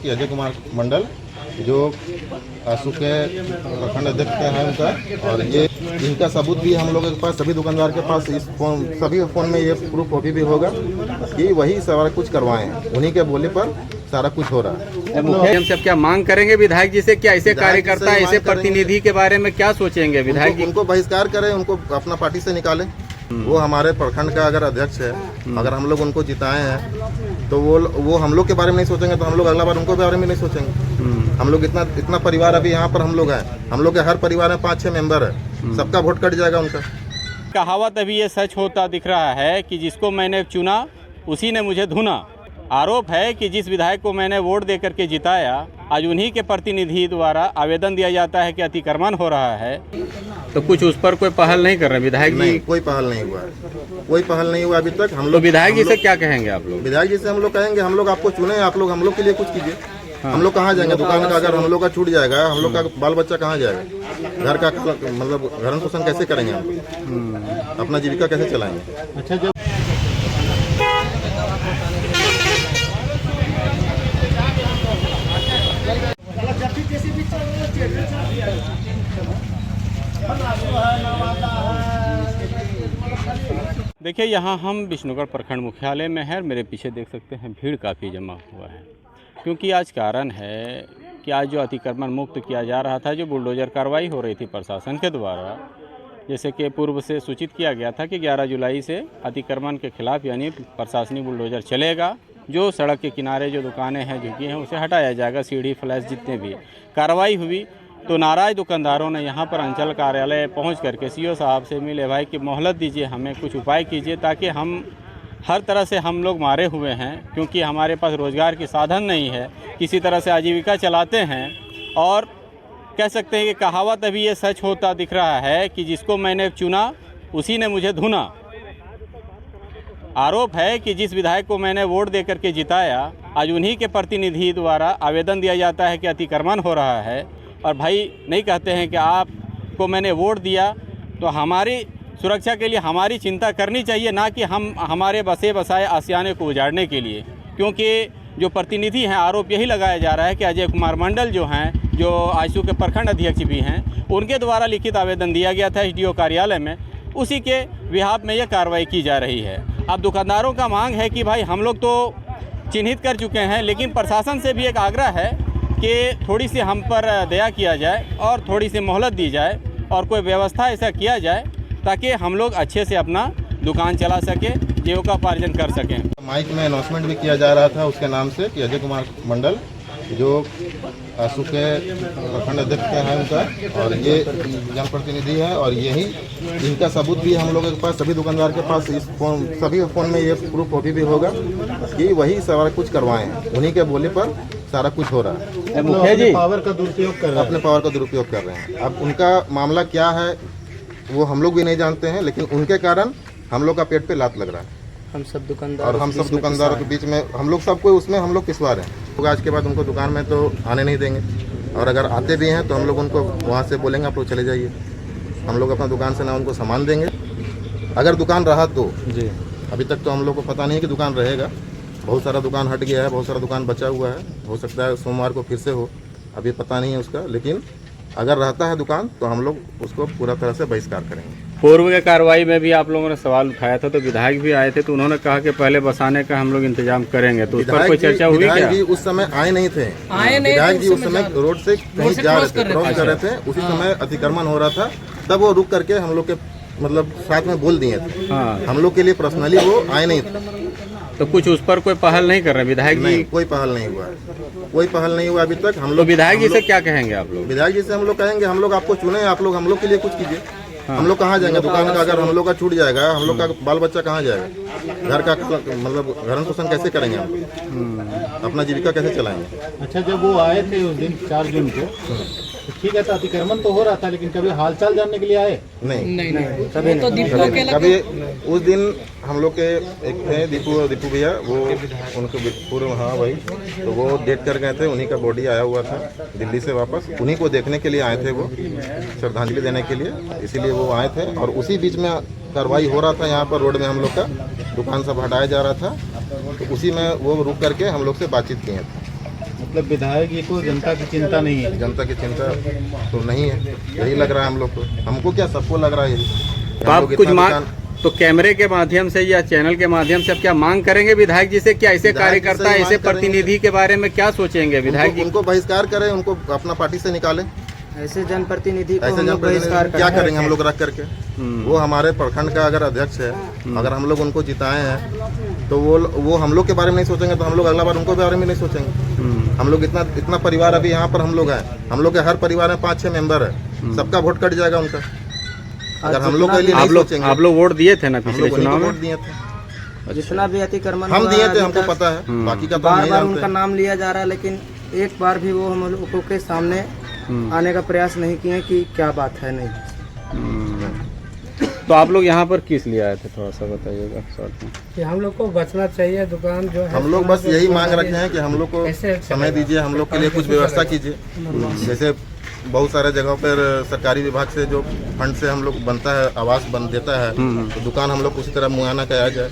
अजय कुमार मंडल जो आसू के प्रखंड अध्यक्ष हैं उनका, और ये इनका सबूत भी हम लोगों के पास, सभी दुकानदार के पास इस फोन, सभी फ़ोन में ये प्रूफ कॉपी भी होगा कि वही सारा कुछ करवाए हैं, उन्हीं के बोले पर सारा कुछ हो रहा है। मुखिया से अब क्या मांग करेंगे विधायक जी से? क्या ऐसे कार्यकर्ता, ऐसे प्रतिनिधि के बारे में क्या सोचेंगे विधायक जी? उनको बहिष्कार करें, उनको अपना पार्टी से निकालें। वो हमारे प्रखंड का अगर अध्यक्ष है, अगर हम लोग उनको जिताए हैं तो वो हम लोग के बारे में नहीं सोचेंगे तो हम लोग अगला बार उनको बारे में नहीं सोचेंगे। हम लोग इतना परिवार अभी यहाँ पर हम लोग हैं, हम लोग के हर परिवार में 5-6 मेंबर है, सबका वोट कट जाएगा उनका। कहावत अभी ये सच होता दिख रहा है कि जिसको मैंने चुना उसी ने मुझे धुना। आरोप है कि जिस विधायक को मैंने वोट दे करके जिताया, आज उन्हीं के प्रतिनिधि द्वारा आवेदन दिया जाता है कि अतिक्रमण हो रहा है, तो कुछ उस पर कोई पहल नहीं कर रहे विधायक जी? नहीं, कोई पहल नहीं हुआ, कोई पहल नहीं हुआ अभी तक। हम लोग विधायक जी से क्या कहेंगे आप लोग? विधायक जी से हम लोग कहेंगे, हम लोग आपको चुने, आप लोग हम लोग के लिए कुछ कीजिए। हम लोग कहाँ जाएंगे? दुकान का अगर हम लोग का छूट जाएगा, हम लोग का बाल बच्चा कहाँ जाएगा? घर का मतलब भरण पोषण कैसे करेंगे? हम अपना जीविका कैसे चलाएंगे? अच्छा, जब देखिए, यहाँ हम विष्णुगढ़ प्रखंड मुख्यालय में हैं। मेरे पीछे देख सकते हैं भीड़ काफ़ी जमा हुआ है, क्योंकि आज कारण है कि आज जो अतिक्रमण मुक्त किया जा रहा था, जो बुलडोज़र कार्रवाई हो रही थी प्रशासन के द्वारा, जैसे कि पूर्व से सूचित किया गया था कि 11 जुलाई से अतिक्रमण के खिलाफ यानी प्रशासनिक बुलडोज़र चलेगा। जो सड़क के किनारे जो दुकानें हैं, झुकी हैं, उसे हटाया जाएगा। सीढ़ी फ्लैश जितने भी कार्रवाई हुई तो नाराज दुकानदारों ने यहाँ पर अंचल कार्यालय पहुँच करके सीओ साहब से मिले, भाई कि मोहलत दीजिए, हमें कुछ उपाय कीजिए, ताकि हम हर तरह से हम लोग मारे हुए हैं, क्योंकि हमारे पास रोज़गार की साधन नहीं है, किसी तरह से आजीविका चलाते हैं। और कह सकते हैं कि कहावत अभी ये सच होता दिख रहा है कि जिसको मैंने चुना उसी ने मुझे धुना। आरोप है कि जिस विधायक को मैंने वोट दे करके जिताया, आज उन्हीं के प्रतिनिधि द्वारा आवेदन दिया जाता है कि अतिक्रमण हो रहा है। और भाई नहीं कहते हैं कि आपको मैंने वोट दिया तो हमारी सुरक्षा के लिए हमारी चिंता करनी चाहिए, ना कि हम हमारे बसे बसाए आशियाने को उजाड़ने के लिए। क्योंकि जो प्रतिनिधि हैं, आरोप यही लगाया जा रहा है कि अजय कुमार मंडल जो हैं, जो आशू के प्रखंड अध्यक्ष भी हैं, उनके द्वारा लिखित आवेदन दिया गया था एसडीओ कार्यालय में, उसी के विहाप में यह कार्रवाई की जा रही है। अब दुकानदारों का मांग है कि भाई हम लोग तो चिन्हित कर चुके हैं, लेकिन प्रशासन से भी एक आग्रह है कि थोड़ी सी हम पर दया किया जाए और थोड़ी सी मोहलत दी जाए और कोई व्यवस्था ऐसा किया जाए ताकि हम लोग अच्छे से अपना दुकान चला सके, जीविकोपार्जन कर सकें। माइक में अनाउंसमेंट भी किया जा रहा था उसके नाम से कि अजय कुमार मंडल जो आसू के प्रखंड अध्यक्ष हैं उनका, और ये जनप्रतिनिधि है, और यही इनका सबूत भी हम लोगों के पास, सभी दुकानदार के पास इस फोन, सभी फ़ोन में ये प्रूफ कॉपी भी होगा कि वही सारा कुछ करवाए हैं, उन्हीं के बोले पर सारा कुछ हो रहा है। मुखिया जी पावर का दुरुपयोग कर रहे हैं, अपने पावर का दुरुपयोग कर रहे हैं। अब उनका मामला क्या है वो हम लोग भी नहीं जानते हैं, लेकिन उनके कारण हम लोग का पेट पे लात लग रहा है। हम सब दुकानदार और हम सब दुकानदारों के बीच में हम लोग सबको उसमें हम लोग पिसवा रहे हैं। तो आज के बाद उनको दुकान में तो आने नहीं देंगे, और अगर आते भी हैं तो हम लोग उनको वहाँ से बोलेंगे आप लोग चले जाइए। हम लोग अपना दुकान से ना उनको सामान देंगे, अगर दुकान रहा तो जी। अभी तक तो हम लोग को पता नहीं कि दुकान रहेगा, बहुत सारा दुकान हट गया है, बहुत सारा दुकान बचा हुआ है, हो सकता है सोमवार को फिर से हो, अभी पता नहीं है उसका। लेकिन अगर रहता है दुकान तो हम लोग उसको पूरा तरह से बहिष्कार करेंगे। पूर्व के कार्रवाई में भी आप लोगों ने सवाल उठाया था, तो विधायक भी आए थे, तो उन्होंने कहा कि पहले बसाने का हम लोग इंतजाम करेंगे, तो उस पर कोई चर्चा हुई क्या? विधायक जी उस समय आए नहीं थे, विधायक जी उस समय रोड से कहीं जा रहे थे, क्रॉस कर रहे थे, उसी समय अतिक्रमण हो रहा था, तब वो रुक करके हम लोग के मतलब साथ में बोल दिए थे। हम लोग के लिए पर्सनली वो आए नहीं थे। तो कुछ उस पर कोई पहल नहीं कर रहे विधायक जी? नहीं, कोई पहल नहीं हुआ, कोई पहल नहीं हुआ अभी तक। हम लोग विधायक जी से क्या कहेंगे आप लोग? विधायक जी से हम लोग कहेंगे, हम लोग आपको चुने, आप लोग हम लोग के लिए कुछ कीजिए। हम लोग कहाँ जाएंगे? दुकान का अगर हम लोग का छूट जाएगा, हम लोग का बाल बच्चा कहाँ जाएगा? घर का मतलब भरण पोषण कैसे करेंगे? हम अपना जीविका कैसे चलाएंगे? अच्छा, जब वो आए थे उस दिन 4 जून को, तो ठीक है, तो अतिक्रमण तो हो रहा था, लेकिन कभी हालचाल जानने के लिए आए? नहीं, कभी कभी उस दिन हम लोग के एक थे दीपू भैया, वो उनको पूर्व, हाँ भाई, तो वो डेट कर गए थे, उन्हीं का बॉडी आया हुआ था दिल्ली से वापस, उन्हीं को देखने के लिए आए थे, वो श्रद्धांजलि देने के लिए, इसीलिए वो आए थे। और उसी बीच में कार्रवाई हो रहा था यहाँ पर रोड में, हम लोग का दुकान सब हटाया जा रहा था, तो उसी में वो रुक करके हम लोग से बातचीत किए थे। मतलब विधायक जी को जनता की चिंता नहीं है। जनता की चिंता तो नहीं है, यही लग रहा है हम लोग को। हमको क्या, सबको लग रहा है यही। तो आप कुछ मांग, तो कैमरे के माध्यम से या चैनल के माध्यम से आप क्या मांग करेंगे विधायक जी से? क्या ऐसे कार्यकर्ता, ऐसे प्रतिनिधि के बारे में क्या सोचेंगे विधायक जी? उनको बहिष्कार करें, उनको अपना पार्टी से निकालें। ऐसे जनप्रतिनिधि को ऐसे हम लोग बहिष्कार क्या करेंगे हम लोग रख करके? हम्म। वो हमारे प्रखंड का अगर अध्यक्ष है, अगर हम लोग उनको जिताए हैं तो वो हम लोग के बारे में नहीं सोचेंगे, तो हम लोग अगला बार उनको बारे में नहीं सोचेंगे। हम लोग इतना परिवार अभी यहाँ पर हम लोग हैं, हम लोग के हर परिवार में 5-6 मेंबर है, सबका वोट कट जाएगा उनका अगर हम लोग के लिए नहीं सोचेंगे। आप लोग वोट दिए थे ना हम पिछले लोग चुनाव में? वोट दिए थे, जितना भी अतिक्रमण हम हुआ दिए थे, अभी हमको तक, पता है, बाकी का तो बार नहीं बार जानते उनका हैं। नाम लिया जा रहा है, लेकिन एक बार भी वो हम लोगों के सामने आने का प्रयास नहीं किए कि क्या बात है। नहीं, तो आप लोग यहाँ पर किस लिए आए थे, थोड़ा सा बताइएगा शॉर्ट में। कि हम लोग को बचना चाहिए, दुकान जो है हम लोग बस यही मांग रखे हैं कि हम लोग को समय दीजिए, हम लोग के लिए कुछ व्यवस्था कीजिए। जैसे बहुत सारे जगहों पर सरकारी विभाग से जो फंड से हम लोग बनता है, आवास बन देता है, तो दुकान हम लोग को उसी तरह मुआयना कराया जाए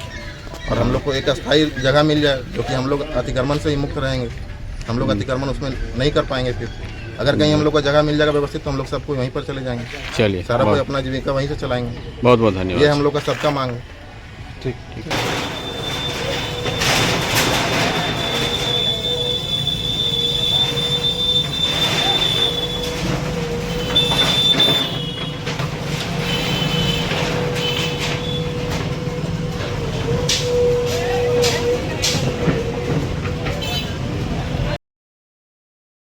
और हम लोग को एक अस्थायी जगह मिल जाए, जो कि हम लोग अतिक्रमण से ही मुक्त रहेंगे। हम लोग अतिक्रमण उसमें नहीं कर पाएंगे। फिर अगर कहीं हम लोग को जगह मिल जाएगा व्यवस्थित, तो हम लोग सबको वहीं पर चले जाएंगे। चलिए, सारा कोई अपना जीविका वहीं से चलाएंगे। बहुत बहुत धन्यवाद। ये हम लोग का सबका मांग है। ठीक ठीक।